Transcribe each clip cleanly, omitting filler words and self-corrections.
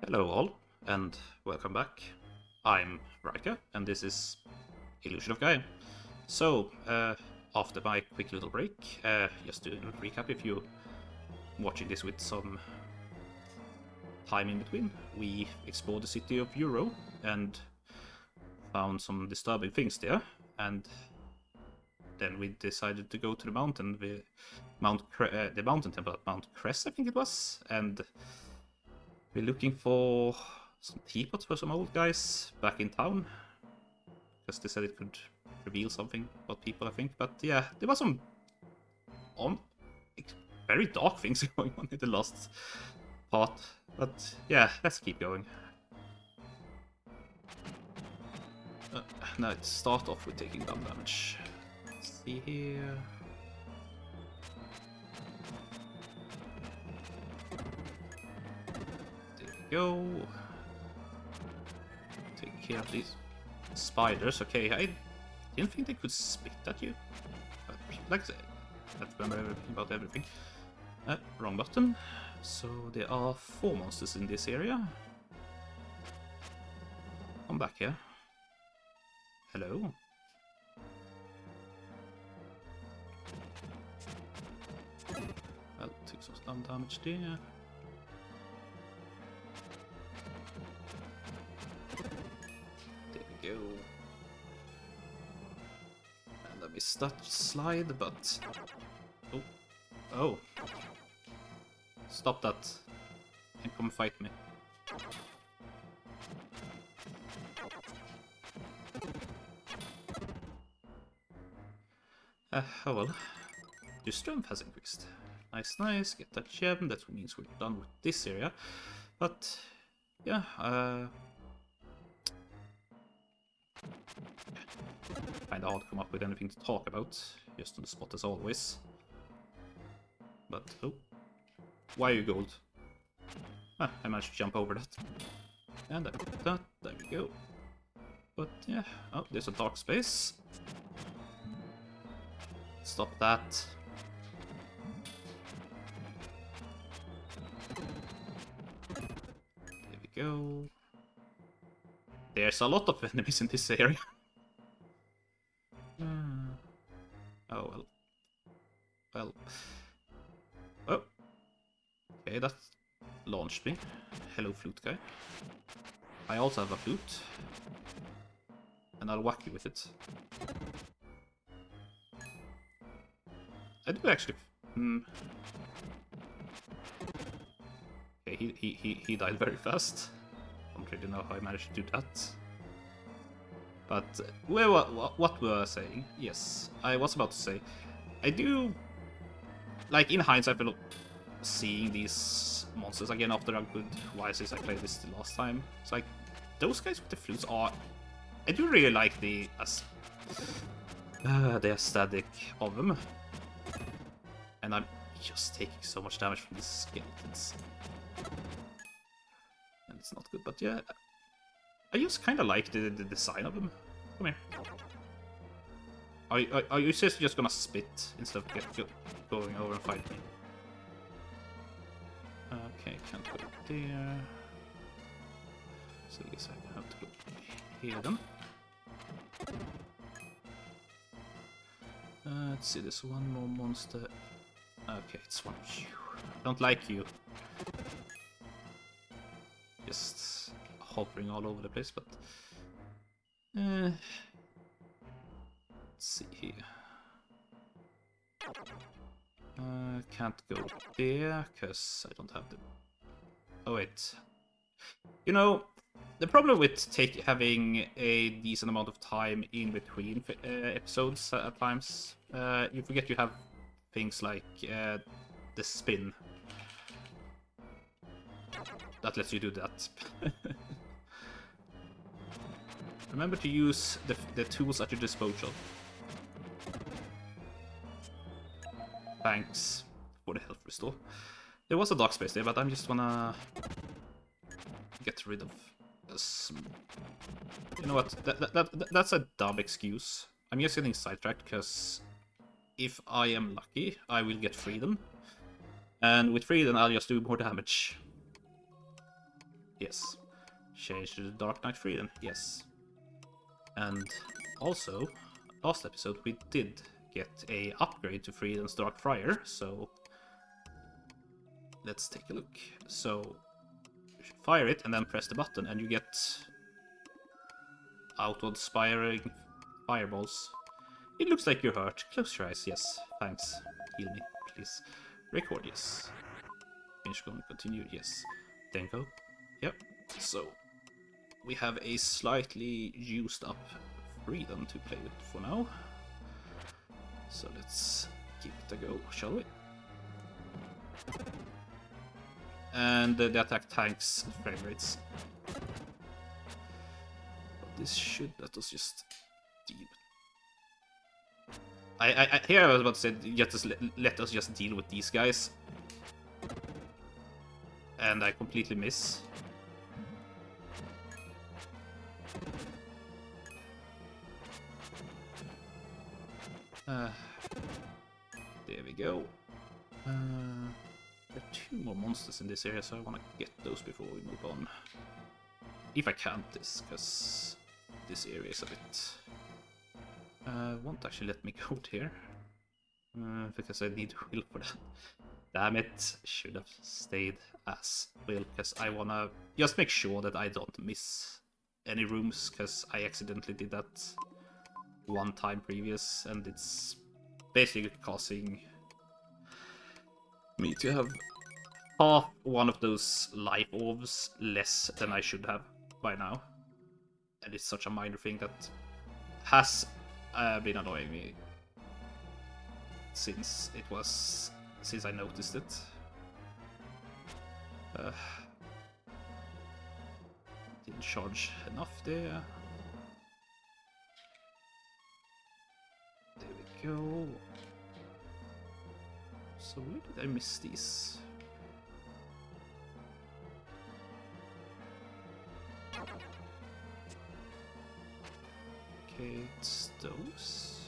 Hello all, and welcome back. I'm Rika, and this is Illusion of Gaia. So, after my quick little break, just to recap, if you're watching this with some time in between, we explored the city of Euro and found some disturbing things there, and then we decided to go to the mountain, the mountain temple at Mount Kress, I think it was, and we're looking for some teapots for some old guys back in town, because they said it could reveal something about people, I think. But yeah, there was some very dark things going on in the last part. But yeah, let's keep going. Now let's start off with taking down damage. Let's see here. There we go. Take care of these spiders. Okay, I didn't think they could spit at you. But like I said, let's remember everything about everything. Wrong button. So there are 4 monsters in this area. Come back here. Hello. Well, took some damage there. There we go. And I missed that slide, but... Oh. Oh. Stop that. And come fight me. Oh well. Your strength has increased. Nice, nice. Get that gem. That means we're done with this area. But, yeah, kinda hard to come up with anything to talk about. Just on the spot as always. But, oh. Why are you gold? Ah, I managed to jump over that. And I got that. There we go. But, yeah. Oh, there's a dark space. Stop that. There we go. There's a lot of enemies in this area. Oh, well. Well. Oh. Okay, that launched me. Hello, flute guy. I also have a flute. And I'll whack you with it. I do actually... Okay, he died very fast. Don't really know how I managed to do that. But, what were I saying? Yes, I was about to say, I do... Like, in hindsight, I feel seeing these monsters again after a good while since I played this the last time. It's like, those guys with the flutes are... I do really like the aesthetic of them. And I'm just taking so much damage from these skeletons. And it's not good, but yeah. I just kind of like the design of them. Come here. Are you seriously just gonna spit instead of going over and fight me? Okay, can't go there. So I guess I have to go here then. Let's see, there's one more monster. Okay, it's one of you. I don't like you. Just hovering all over the place, but... let's see here. Can't go there, because I don't have the... Oh, wait. You know, the problem with having a decent amount of time in between episodes at times, you forget you have things like the spin. That lets you do that. Remember to use the tools at your disposal. Thanks for the health restore. There was a dark space there, but I'm just wanna get rid of this. You know what? That's a dumb excuse. I'm just getting sidetracked because if I am lucky, I will get freedom. And with freedom, I'll just do more damage. Yes. Change to the Dark Knight Freedom. Yes. And also, last episode we did get a upgrade to Freedom's Dark Friar, so let's take a look. So fire it and then press the button and you get outward spiring fireballs. It looks like you're hurt. Close your eyes. Yes, thanks. Heal me, please. Record, yes. Finish going, continue, yes. Then go. Yep. So we have a slightly used up Freedom to play with for now. So let's give it a go, shall we? And the attack tanks frame rates. But this should let us just deal. Here I was about to say, let us just deal with these guys. And I completely miss. There we go. There are 2 more monsters in this area, so I want to get those before we move on. If I count this, because this area is a bit... won't actually let me go here. Because I need will for that. Damn it, should have stayed as will, because I want to just make sure that I don't miss any rooms, because I accidentally did that one time previous, and it's basically causing me to have half one of those life orbs less than I should have by now. And it's such a minor thing that has been annoying me since I noticed it. Didn't charge enough there. There we go. So where did I miss these? Okay, it's those.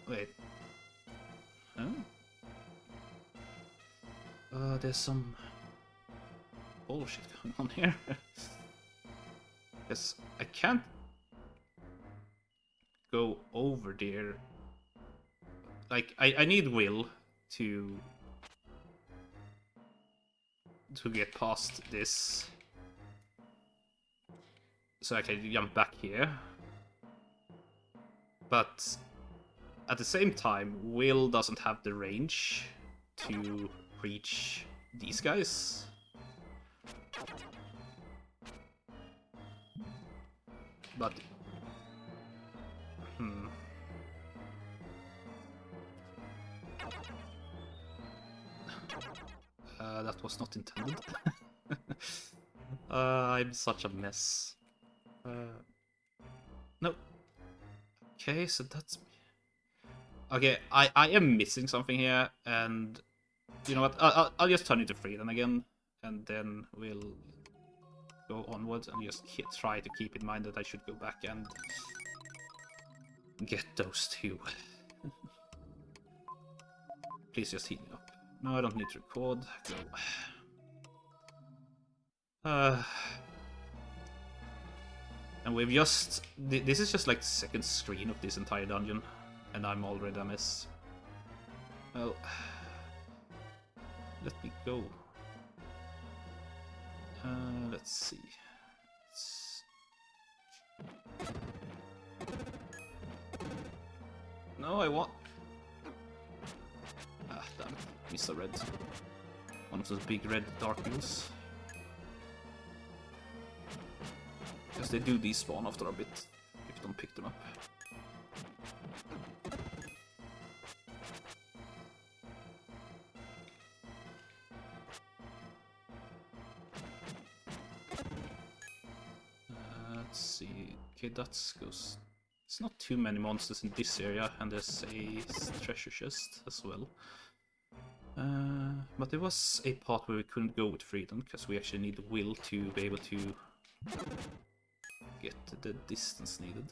Wait. Oh. There's some bullshit going on here. Yes, I can't go over there. Like, I need will to get past this. So I can jump back here. But at the same time, will doesn't have the range to reach these guys. But that was not intended. I'm such a mess. No. Okay, so that's... Okay, I am missing something here, and you know what? I'll just turn it to Freedom again, and then we'll go onwards and just try to keep in mind that I should go back and get those 2. Please just heal me up. No, I don't need to record. Go. And we've just... This is just like the second screen of this entire dungeon, and I'm already a mess. Well... Let me go. Let's see. No, I want... Ah, damn it. Missed a red. One of those big red dark wheels. Because they do despawn after a bit, if you don't pick them up. Let's see. Okay, that goes... It's not too many monsters in this area, and there's a treasure chest as well. But there was a part where we couldn't go with Freedom, because we actually need will to be able to get the distance needed.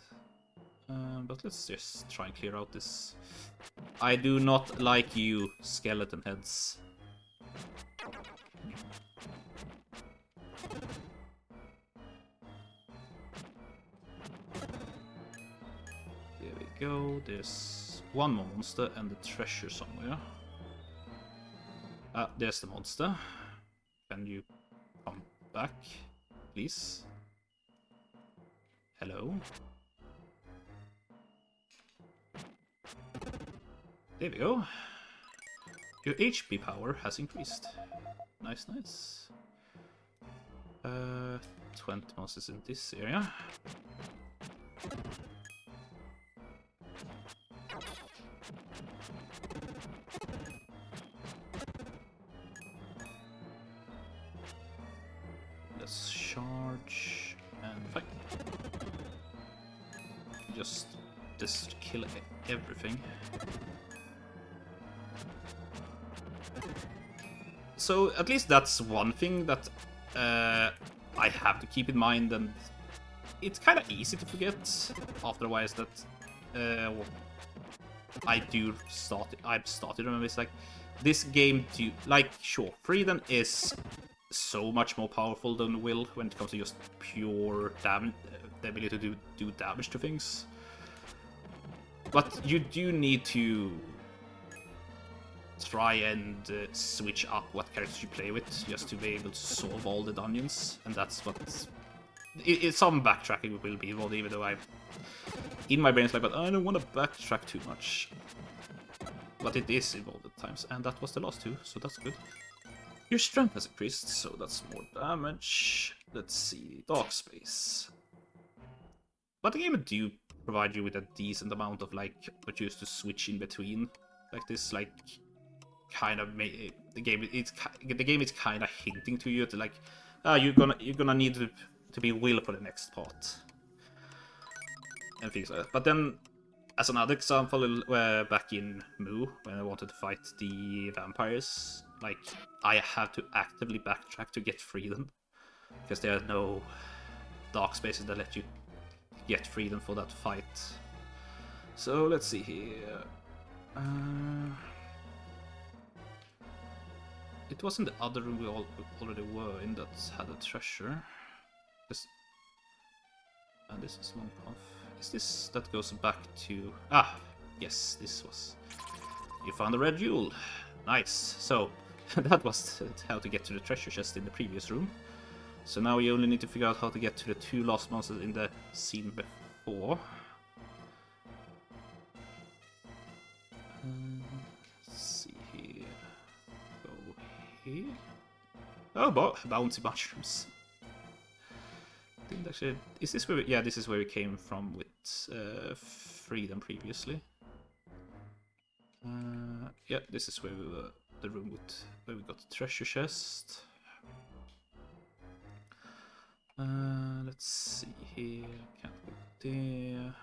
But let's just try and clear out this. I do not like you, skeleton heads. go. There's one more monster and the treasure somewhere. There's the monster. Can you come back, please? Hello? There we go. Your HP power has increased. Nice, nice. 20 monsters in this area. Let's charge and fight. Just kill everything. So at least that's one thing that I have to keep in mind, and it's kind of easy to forget after a while. Is that I've started to remember. It's like this game. Sure, Freedom is so much more powerful than Will when it comes to just pure damage, the ability to do damage to things. But you do need to try and switch up what characters you play with just to be able to solve all the dungeons, and that's what some backtracking will be involved, even though in my brain it's like, but I don't want to backtrack too much. But it is involved at times, and that was the last two, so that's good. Your strength has increased, so that's more damage. Let's see, dark space. But the game do provide you with a decent amount of opportunities to switch in between, like this, kind of the game is kind of hinting to you that you're gonna need to be Will for the next part and things like that. But then, as another example, back in Mu, when I wanted to fight the vampires, I have to actively backtrack to get freedom because there are no dark spaces that let you get freedom for that fight. So let's see here. It wasn't the other room we already were in that had a treasure. And this is long path. Is this that goes back to... yes, this was... You found a red jewel. Nice. So, that was how to get to the treasure chest in the previous room. So now you only need to figure out how to get to the two last monsters in the scene before. Let's see here. Go here. Oh, bouncy mushrooms. Didn't actually. Is this where? Yeah, this is where we came from with Freedom previously. Yeah, this is where we were. The room where we got the treasure chest. Let's see here. Can't go there.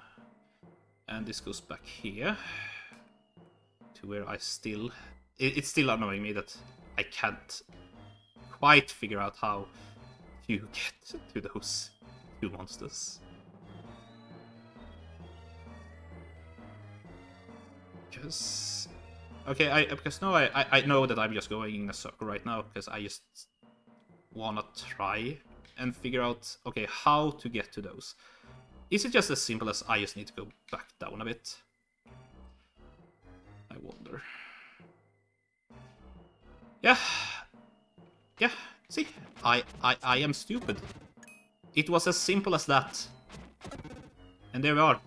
And this goes back here to where I still. It's still annoying me that I can't quite figure out how you get to those two monsters. Because because now I know that I'm just going in a circle right now because I just wanna try and figure out how to get to those. Is it just as simple as I just need to go back down a bit? I wonder. Yeah. See, I am stupid. It was as simple as that. And there we are.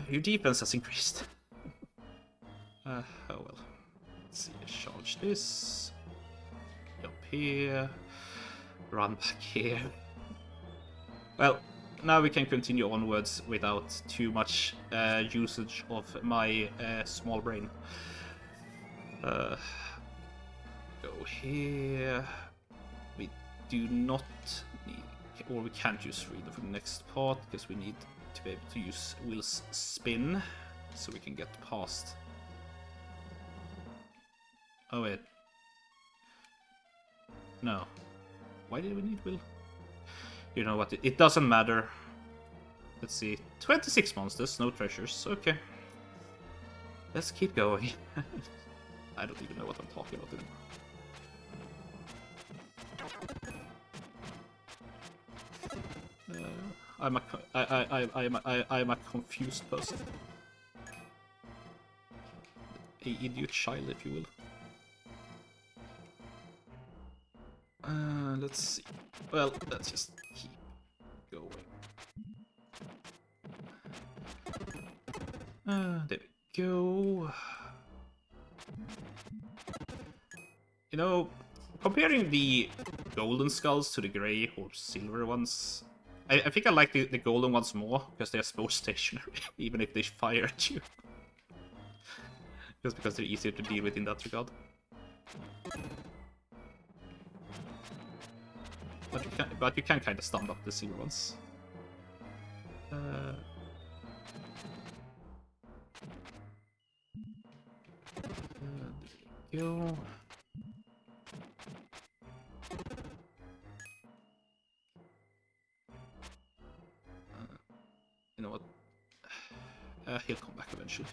Your defense has increased. Oh well. Let's see, charge this. Jump here. Run back here. Well, now we can continue onwards without too much usage of my small brain. Go here. We do not need, or we can't use Freedom for the next part because we need to be able to use Will's spin so we can get past. Oh wait. No. Why did we need Will? You know what? It doesn't matter. Let's see. 26 monsters, no treasures. Okay. Let's keep going. I don't even know what I'm talking about anymore. I'm a confused person. A idiot child, if you will. Let's see. Well, let's just keep going. There we go. You know, comparing the golden skulls to the grey or silver ones, I think I like the golden ones more, because they're more stationary, even if they fire at you. Just because they're easier to deal with in that regard. But you can kind of stun up the silver ones. There we go. You know what? He'll come back eventually.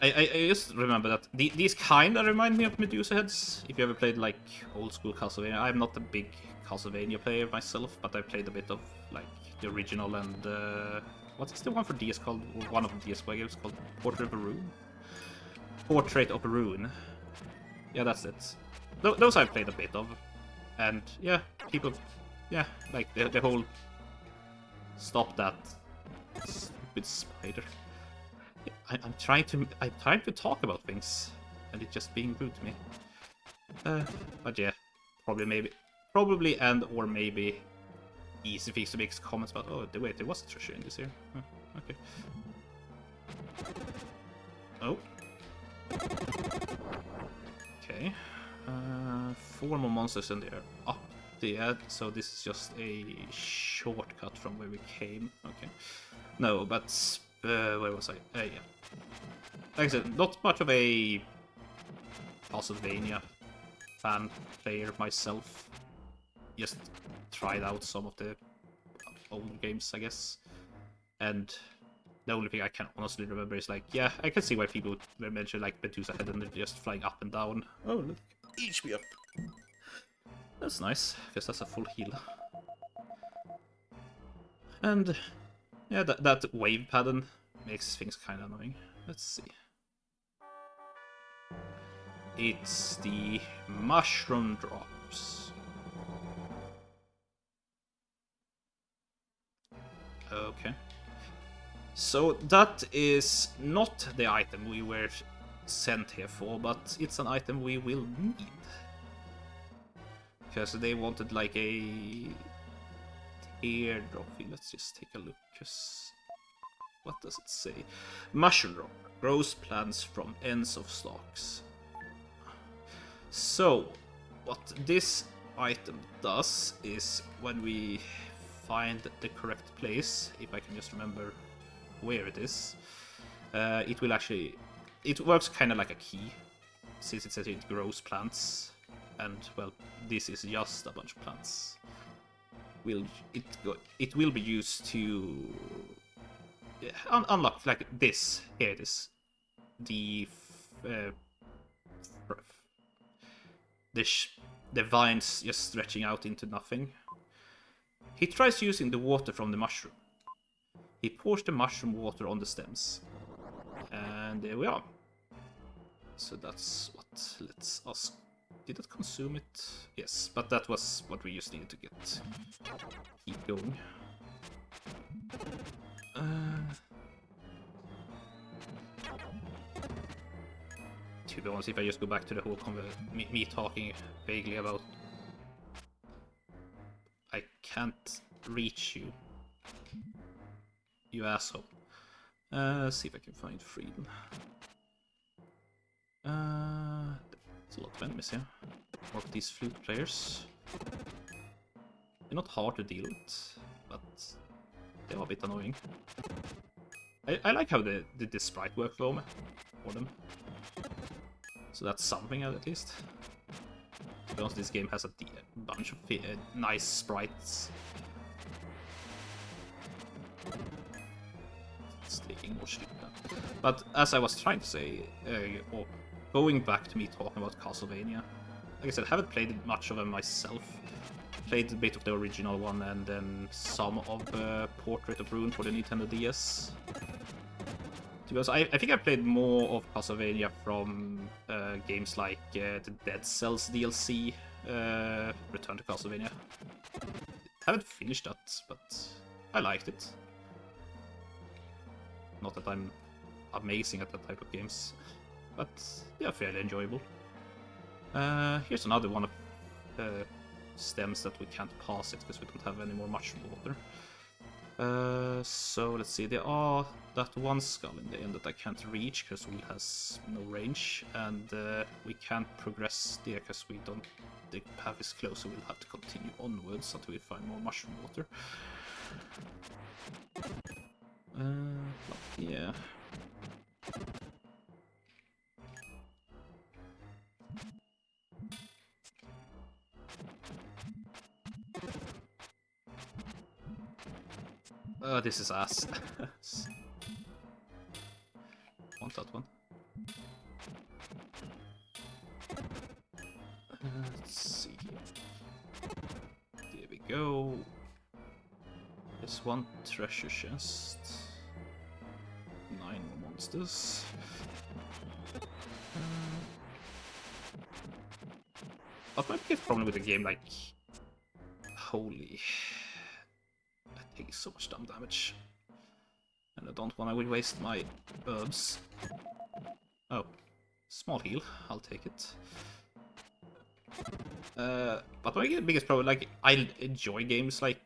I just remember that these kinda remind me of Medusa heads. If you ever played like old school Castlevania, I'm not a big Castlevania player myself, but I played a bit of like the original and what is the one for DS called? Or one of the DS games called Portrait of a Rune. Portrait of a Rune. Yeah, that's it. Those I've played a bit of, and yeah, people, yeah, like the whole stop that stupid spider. I'm trying to talk about things, and it's just being rude to me. But yeah, probably and or maybe easy fix to make comments about. Oh, wait, there was a treasure in this here. Oh, okay. Oh. Okay. 4 more monsters and they're up there, so this is just a shortcut from where we came. Okay. No, but where was I? Yeah. Like I said, not much of a Castlevania fan player myself. Just tried out some of the older games, I guess. And the only thing I can honestly remember is like, yeah, I can see why people mention like Medusa head and they're just flying up and down. Oh, look, HP up. That's nice, because that's a full heal. And yeah, that wave pattern makes things kind of annoying. Let's see. It's the mushroom drops. Okay. So that is not the item we were sent here for, but it's an item we will need. Because they wanted like a teardrop. Let's just take a look. Cause what does it say? Mushroom drop. Grows plants from ends of stalks. So, what this item does is when we find the correct place, if I can just remember where it is, it will actually... It works kind of like a key, since it says it grows plants, and, well, this is just a bunch of plants. It will be used to unlock, like this. Here it is. The vines just stretching out into nothing. He tries using the water from the mushroom. He pours the mushroom water on the stems. And there we are. So that's what lets us... Did that consume it? Yes, but that was what we just needed to keep going. To be honest, if I just go back to the whole me talking vaguely about... I can't reach you. You asshole. See if I can find freedom. There's a lot of enemies here. More of these flute players. They're not hard to deal with, but they are a bit annoying. I like how they did the sprite workflow for them. So that's something at least. To be honest, this game has a bunch of nice sprites. It's taking getting more stupid. But as I was trying to say, or going back to me talking about Castlevania, like I said, I haven't played much of them myself. Played a bit of the original one and then some of Portrait of Ruin for the Nintendo DS. To be honest, I think I played more of Castlevania from games like the Dead Cells DLC, Return to Castlevania. I haven't finished that, but I liked it. Not that I'm amazing at that type of games, but they are fairly enjoyable. Here's another one of stems that we can't pass it because we don't have any more mushroom water. So let's see, there are that one skull in the end that I can't reach because Will has no range, and we can't progress there because the path is closed, so we'll have to continue onwards until we find more mushroom water. Yeah. This is ass. Want that one. Let's see. There we go. There's one treasure chest. 9 more monsters. But my biggest problem with the game, like, holy, I take so much damn damage, and I don't want to waste my herbs. Oh, small heal, I'll take it. But my biggest problem, like, I enjoy games like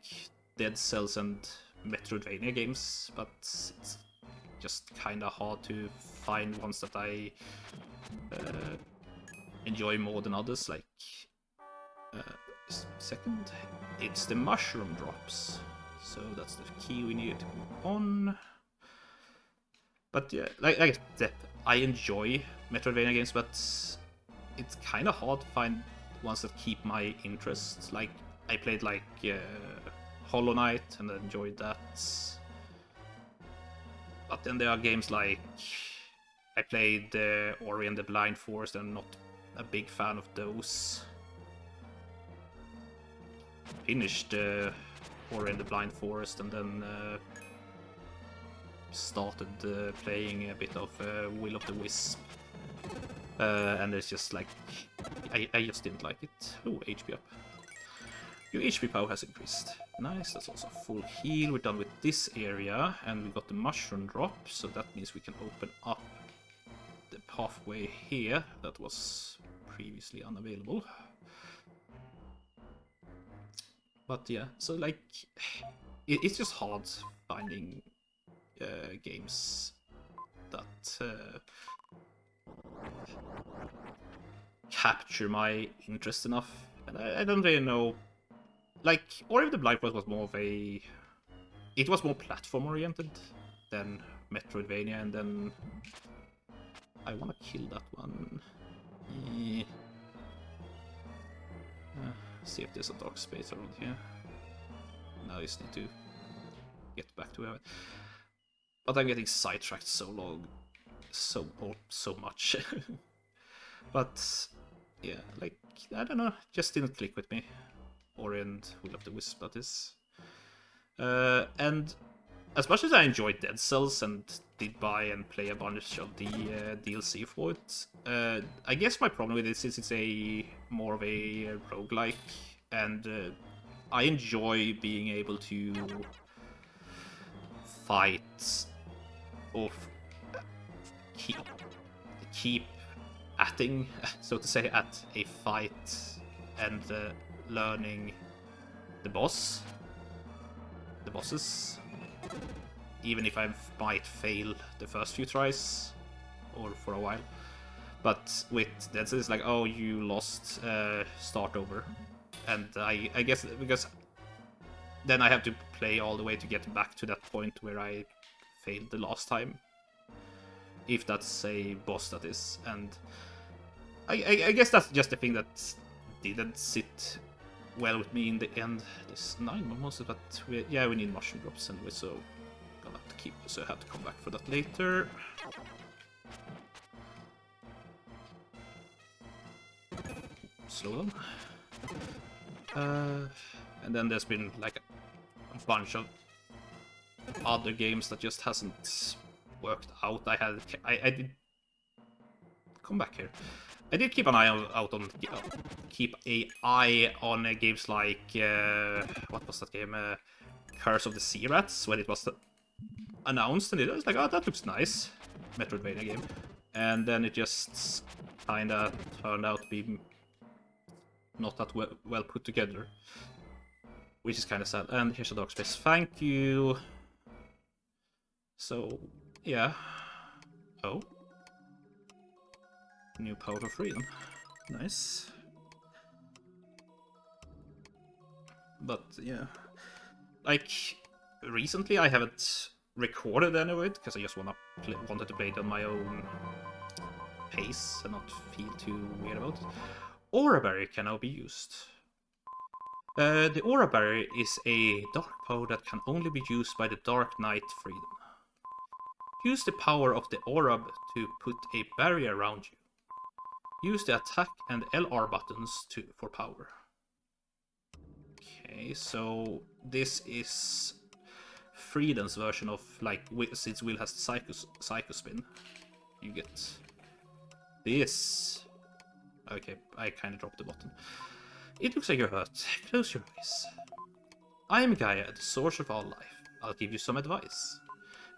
Dead Cells and Metroidvania games, but it's just kind of hard to find ones that I enjoy more than others. Like, second, it's the mushroom drops, so that's the key we need to move on. But yeah, like I enjoy Metroidvania games, but it's kind of hard to find ones that keep my interest. Like, I played like Hollow Knight and I enjoyed that. But then there are games like, I played Ori and the Blind Forest, and I'm not a big fan of those. Finished Ori and the Blind Forest, and then started playing a bit of Will of the Wisp. And it's just like, I just didn't like it. Oh, HP up. Your HP power has increased. Nice, that's also full heal. We're done with this area, and we got the mushroom drop, so that means we can open up the pathway here that was previously unavailable. But yeah, so like, it's just hard finding games that capture my interest enough, and I don't really know. Like, Ori of the Blind Forest was more of a... It was more platform-oriented than Metroidvania, and then... I want to kill that one. See if there's a dark space around here. Now I just need to get back to where But I'm getting sidetracked so much. But, yeah, like, I don't know, just didn't click with me. Ori and Will of the Wisp, that is. And as much as I enjoyed Dead Cells and did buy and play a bunch of the DLC for it, I guess my problem with this is it's more of a roguelike, and I enjoy being able to fight or keep atting, so to say, at a fight and learning the bosses, even if I might fail the first few tries or for a while. But with Dead Cells, it's like, oh, you lost, start over. And I guess because then I have to play all the way to get back to that point where I failed the last time, if that's a boss, that is. And I guess that's just the thing that didn't sit well with me in the end. There's 9 more monsters, but we need mushroom drops anyway, so gonna have to keep, so I have to come back for that later. Slow down. And then there's been like a bunch of other games that just hasn't worked out. I did come back here. I did keep an eye out on games like what was that game? Curse of the Sea Rats, when it was announced, and it was like, oh, that looks nice, Metroidvania game, and then it just kinda turned out to be not that well put together, which is kind of sad. And here's a dark space. Thank you. So yeah. Oh. New power for freedom. Nice. But yeah, like recently I haven't recorded any of it because I just wanted to play it on my own pace and not feel too weird about it. Aura Barrier can now be used. The Aura Barrier is a dark power that can only be used by the Dark Knight Freedom. Use the power of the Aura to put a barrier around you. Use the attack and LR buttons for power. Okay, so this is Freedom's version of, like, since Will has Psycho Spin, you get this. Okay, I kind of dropped the button. It looks like you're hurt. Close your eyes. I am Gaia, the source of all life. I'll give you some advice.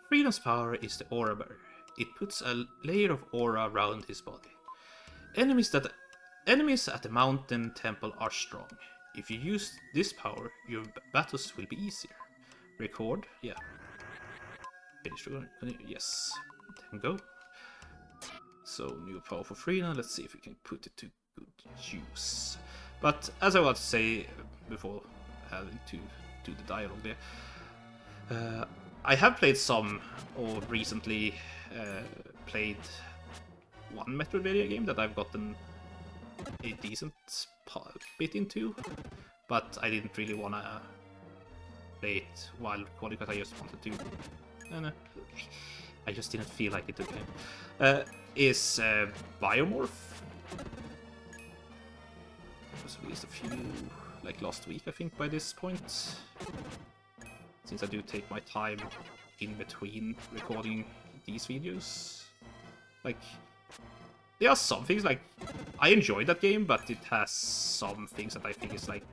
Freedom's power is the Aura Barrier. It puts a layer of aura around his body. Enemies at the mountain temple are strong. If you use this power, your battles will be easier. Record? Yeah. Finish. Yes. Then go. So, new power for freedom. Let's see if we can put it to good use. But as I was to say before having to do the dialogue there, I have played some, or recently played one Metroidvania game that I've gotten a decent bit into, but I didn't really want to play it while recording because I just wanted to. I just didn't feel like it today. Is Biomorph. It was released a few, like last week, I think, by this point. Since I do take my time in between recording these videos. Like, there are some things, like, I enjoyed that game, but it has some things that I think is, like,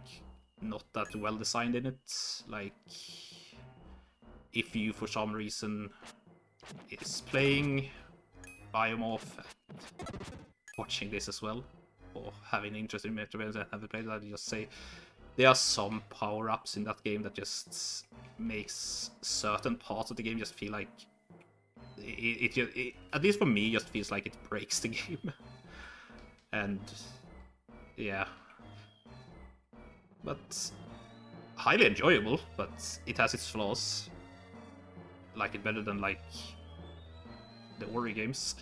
not that well designed in it. Like, if you, for some reason, is playing Biomorph and watching this as well, or having interest in Metroidvania and haven't played that, I just say there are some power-ups in that game that just makes certain parts of the game just feel like it at least for me, just feels like it breaks the game. And yeah, but highly enjoyable, but it has its flaws. Like it better than like the Ori games.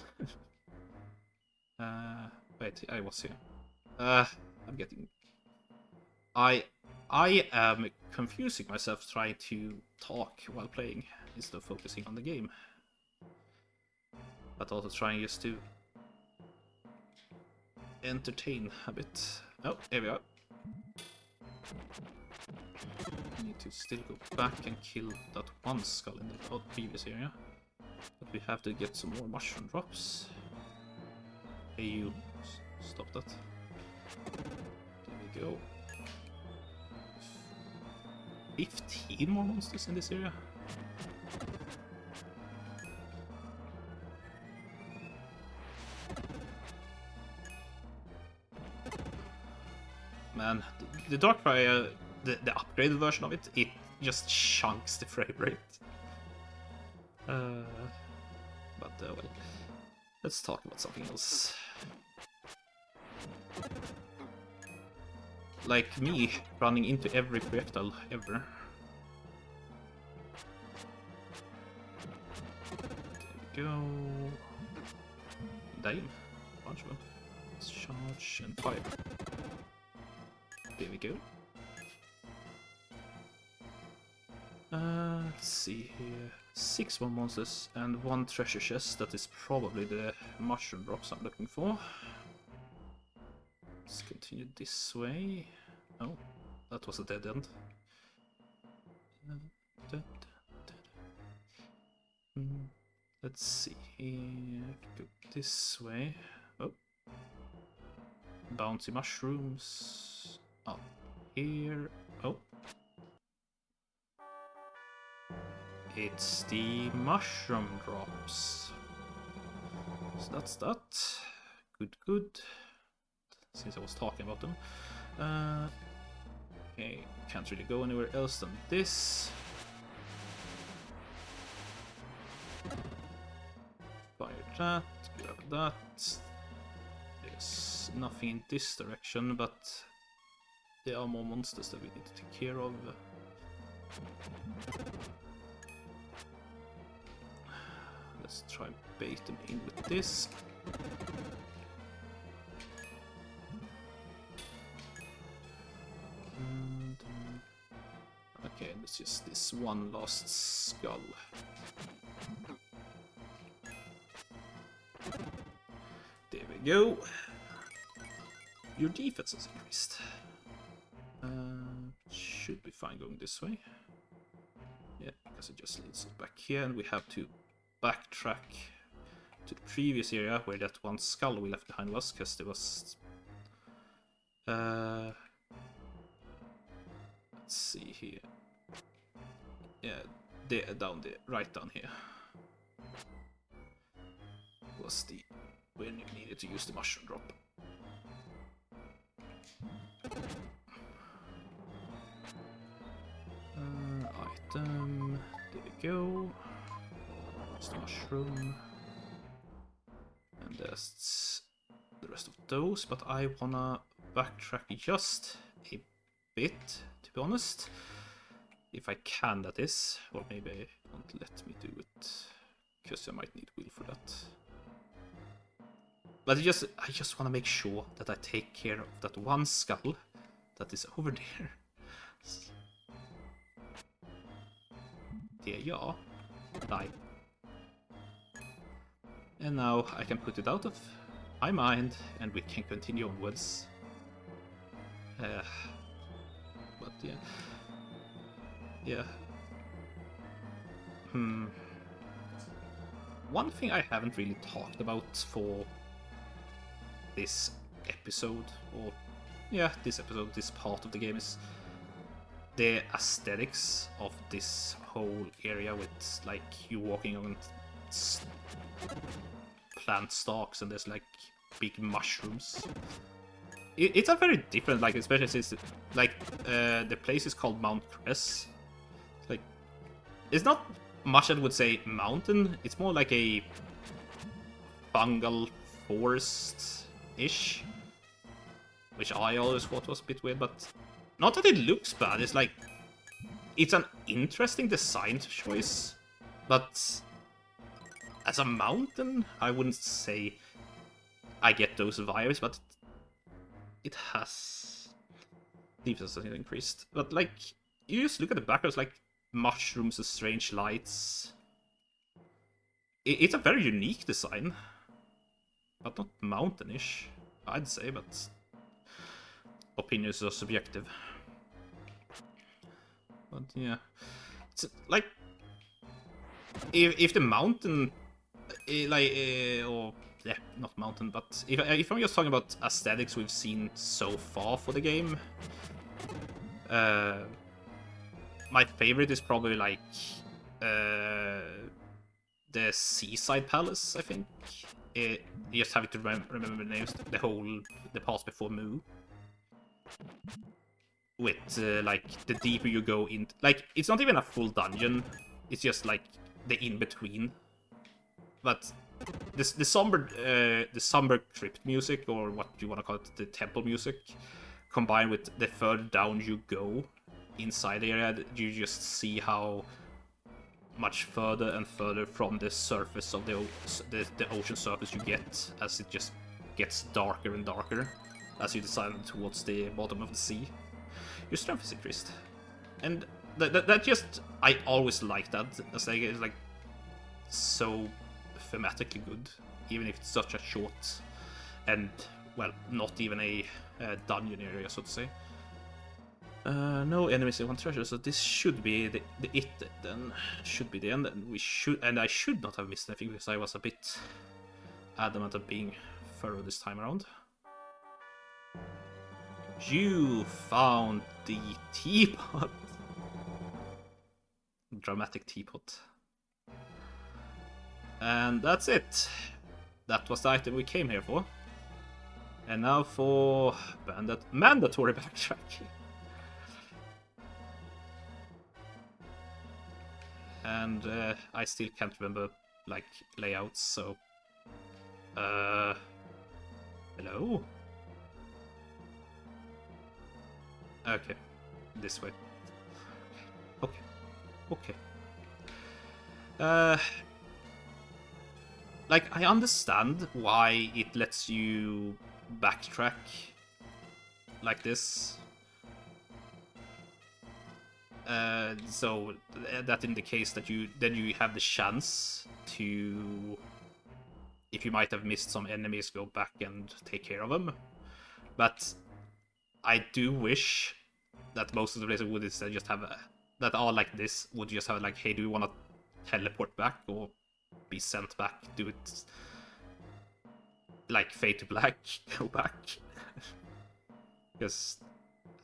Wait, I was here. I'm getting. I am confusing myself trying to talk while playing instead of focusing on the game. But also trying just to entertain a bit. Oh, here we are. I need to still go back and kill that one skull in the previous area. But we have to get some more mushroom drops. Hey, you. Stop that. There we go. 15 more monsters in this area. Man, the Dark Fire, the upgraded version of it just chunks the frame rate. But well, let's talk about something else. Like me running into every projectile ever. There we go. Damn, bunch of them. Let's charge and fire. There we go. Let's see here. 6 more monsters and 1 treasure chest. That is probably the mushroom drops I'm looking for. Let's continue this way. Oh, that was a dead end. Let's see here. Go this way. Oh. Bouncy mushrooms. Up here. Oh. It's the mushroom drops. So that's that. Good, good. Since I was talking about them. Okay, can't really go anywhere else than this. Fire that, grab that. There's nothing in this direction, but there are more monsters that we need to take care of. Let's try and bait them in with this. Okay, it's just this one last skull. There we go. Your defense has increased. Should be fine going this way. Yeah, because it just leads us back here, and we have to backtrack to the previous area where that one skull we left behind was, because there was... let's see here. Yeah, there, down there, right down here. Was the... when you needed to use the mushroom drop. Item, there we go. There's the mushroom. And there's the rest of those, but I wanna backtrack just a bit, to be honest. If I can, that is. Or maybe it won't let me do it, because I might need will for that. But I just want to make sure that I take care of that one skull that is over there. There you are. Die. And now I can put it out of my mind and we can continue onwards. But yeah. Yeah. One thing I haven't really talked about for this episode, or yeah, this episode, this part of the game, is the aesthetics of this whole area, with like you walking on plant stalks and there's like big mushrooms. It's a very different, like, especially since like the place is called Mount Kress. Like, it's not much I would say mountain, it's more like a fungal forest-ish, which I always thought was a bit weird, but not that it looks bad, it's like, it's an interesting design choice, but as a mountain, I wouldn't say I get those vibes, but it has defense increased. But like, you just look at the backgrounds, like mushrooms and strange lights. It's a very unique design, but not mountainish, I'd say, but opinions are subjective. But yeah, it's like, if the mountain, or yeah, not mountain, but if I'm just talking about aesthetics we've seen so far for the game, my favorite is probably like the Seaside Palace, I think. You just have to remember the names, the parts before Moo. With like the deeper you go in, like it's not even a full dungeon, it's just like the in-between. But the somber crypt music, or what you want to call it, the temple music, combined with the further down you go inside the area, you just see how much further and further from the surface of the ocean surface you get, as it just gets darker and darker as you descend towards the bottom of the sea. Your strength is increased. And that just, I always like that. It's like so thematically good, even if it's such a short and, well, not even a dungeon area, so to say. No enemies in one treasure, so this should be the it then. Should be the end, and I should not have missed anything because I was a bit adamant of being thorough this time around. You found the teapot. Dramatic teapot. And that's it. That was the item we came here for. And now for mandatory backtracking. And I still can't remember, like, layouts, so... Hello? Okay, this way. Okay, okay. Like, I understand why it lets you backtrack like this. So that indicates that you have the chance to, if you might have missed some enemies, go back and take care of them. But I do wish that most of the places would instead just have that are like this would just have like, hey, do you want to teleport back or be sent back? Do it like fade to black, go back. Because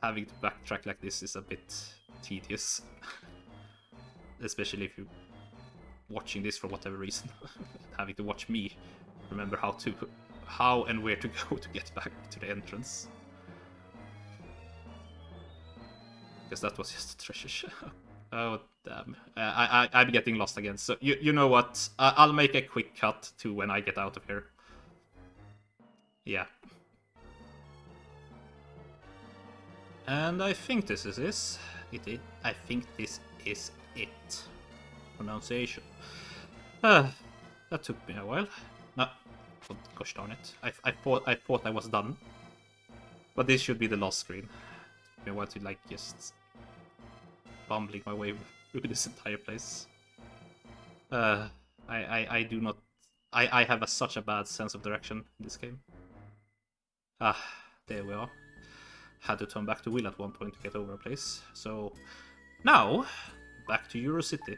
having to backtrack like this is a bit tedious. Especially if you're watching this for whatever reason. Having to watch me remember how and where to go to get back to the entrance. Because that was just a treasure. Oh, damn. I'm getting lost again. So, you know what? I'll make a quick cut to when I get out of here. Yeah. And I think this is it. I think this is it. Pronunciation. That took me a while. No. Oh, gosh darn it. I thought I was done. But this should be the last screen. I want to, like, just bumbling my way through this entire place. I do not... I have such a bad sense of direction in this game. Ah, there we are. Had to turn back to Will at one point to get over a place. So, now, back to Euro City.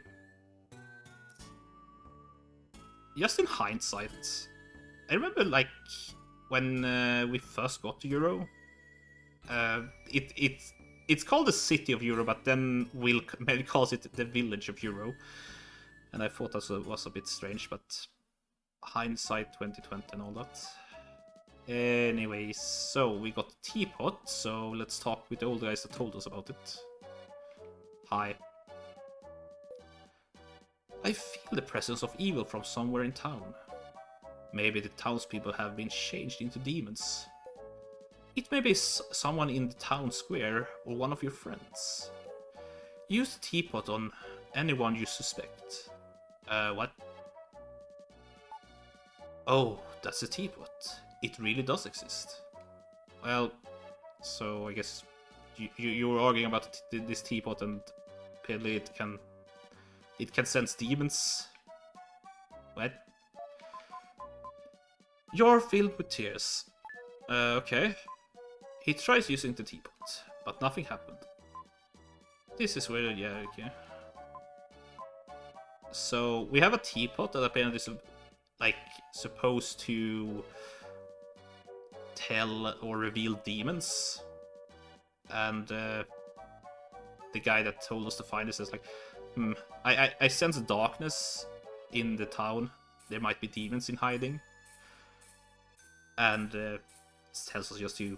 Just in hindsight, I remember, like, when we first got to Euro, it's called the City of Euro, but then Will maybe calls it the Village of Euro. And I thought that was a bit strange, but hindsight 2020 and all that. Anyways, so we got the teapot, so let's talk with the old guys that told us about it. Hi. I feel the presence of evil from somewhere in town. Maybe the townspeople have been changed into demons. It may be someone in the town square or one of your friends. Use the teapot on anyone you suspect. What? Oh, that's a teapot. It really does exist. Well, so I guess you were arguing about this teapot, and apparently it can sense demons. What? You're filled with tears. Okay. He tries using the teapot, but nothing happened. This is where, yeah, okay. So we have a teapot that apparently is, like, supposed to tell or reveal demons. And the guy that told us to find this is like, I sense darkness in the town. There might be demons in hiding. And tells us just to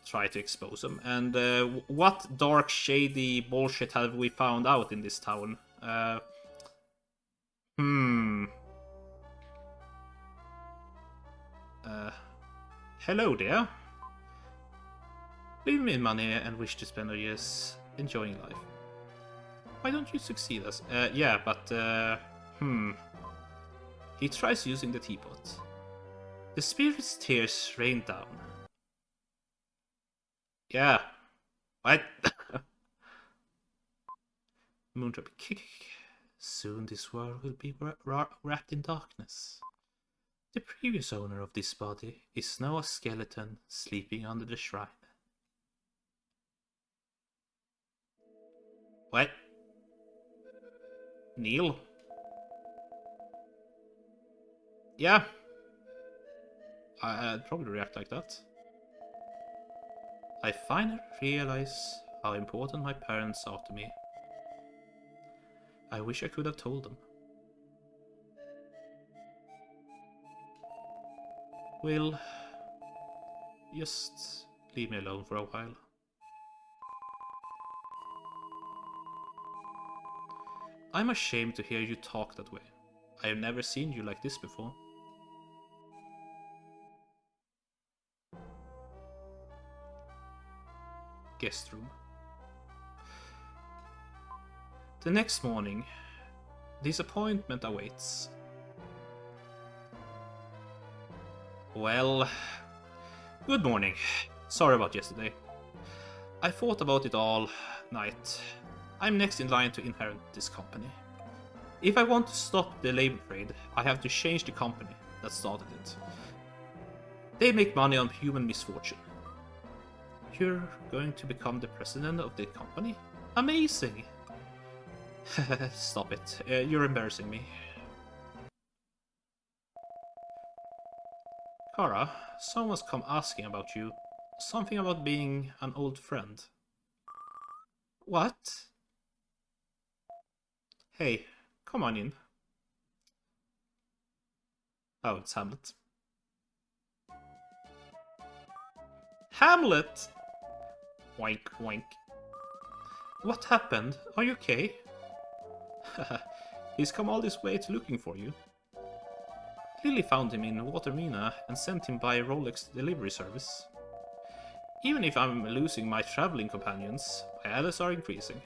try to expose them. And what dark, shady bullshit have we found out in this town? Hello there. Leave me money and wish to spend our years enjoying life. Why don't you succeed us? Yeah, but he tries using the teapot. The spirit's tears rain down. Yeah. What? Moondrop. Soon this world will be wrapped in darkness. The previous owner of this body is now a skeleton sleeping under the shrine. What? Neil? Yeah. I'd probably react like that. I finally realize how important my parents are to me. I wish I could have told them. Will, just leave me alone for a while. I'm ashamed to hear you talk that way. I have never seen you like this before. Guest room. The next morning, disappointment awaits. Well, good morning. Sorry about yesterday. I thought about it all night. I'm next in line to inherit this company. If I want to stop the labor trade, I have to change the company that started it. They make money on human misfortune. You're going to become the president of the company? Amazing! Stop it. You're embarrassing me. Kara, someone's come asking about you. Something about being an old friend. What? Hey, come on in. Oh, it's Hamlet. Hamlet! Wink, wink. What happened? Are you okay? He's come all this way to looking for you. Lily found him in Watermina and sent him by Rolex delivery service. Even if I'm losing my traveling companions, my adders are increasing.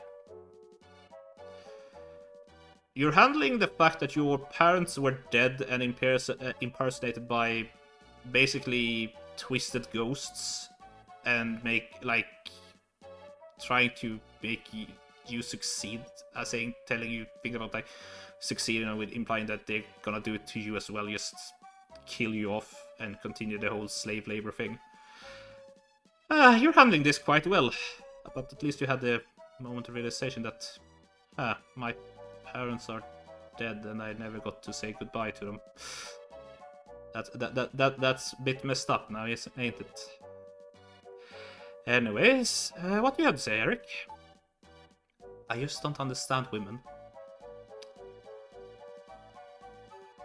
You're handling the fact that your parents were dead and impersonated by basically twisted ghosts and trying to make you succeed, telling you things about like succeeding with implying that they're gonna do it to you as well, just kill you off and continue the whole slave labor thing. You're handling this quite well, but at least you had the moment of realization that my parents are dead and I never got to say goodbye to them. That's a bit messed up now, ain't it? Anyways, what do you have to say, Eric? I just don't understand women.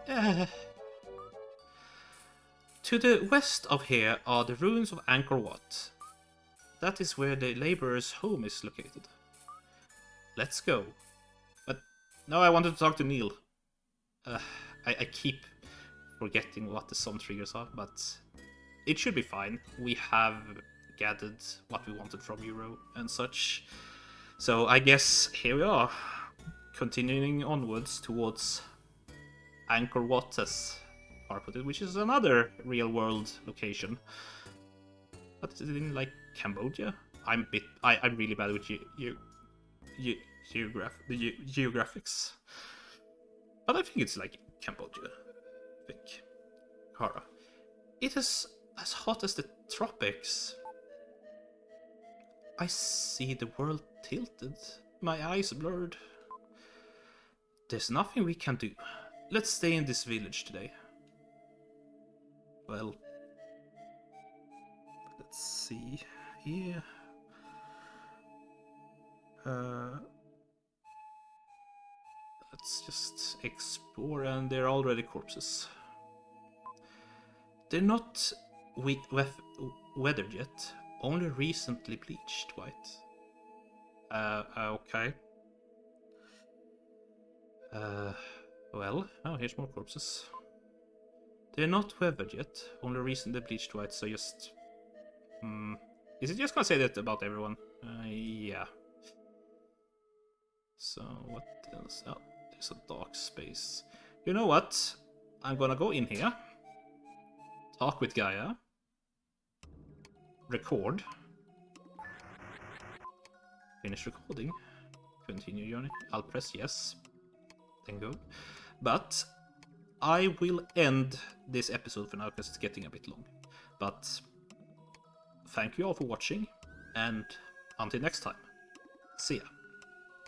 To the west of here are the ruins of Angkor Wat. That is where the laborer's home is located. Let's go. But no, I wanted to talk to Neil. I keep forgetting what the sun triggers are, but it should be fine. We have gathered what we wanted from Euro and such. So I guess here we are, continuing onwards towards Angkor Wat, as Par put it, which is another real-world location. But is it in like Cambodia? I'm really bad with geographics, but I think it's like Cambodia. I think. Kara, it is as hot as the tropics. I see the world tilted, my eyes blurred. There's nothing we can do. Let's stay in this village today. Well, let's see here. Let's just explore, and they're already corpses. They're not weathered yet, only recently bleached white. Okay. Well, oh, here's more corpses. They're not weathered yet, only recently bleached white, so just... Is it just gonna say that about everyone? Yeah. So, what else? Oh, there's a dark space. You know what? I'm gonna go in here. Talk with Gaia. Record. Finish recording. continue journey, I'll press yes, then go. But I will end this episode for now because it's getting a bit long. But thank you all for watching, and until next time, see ya.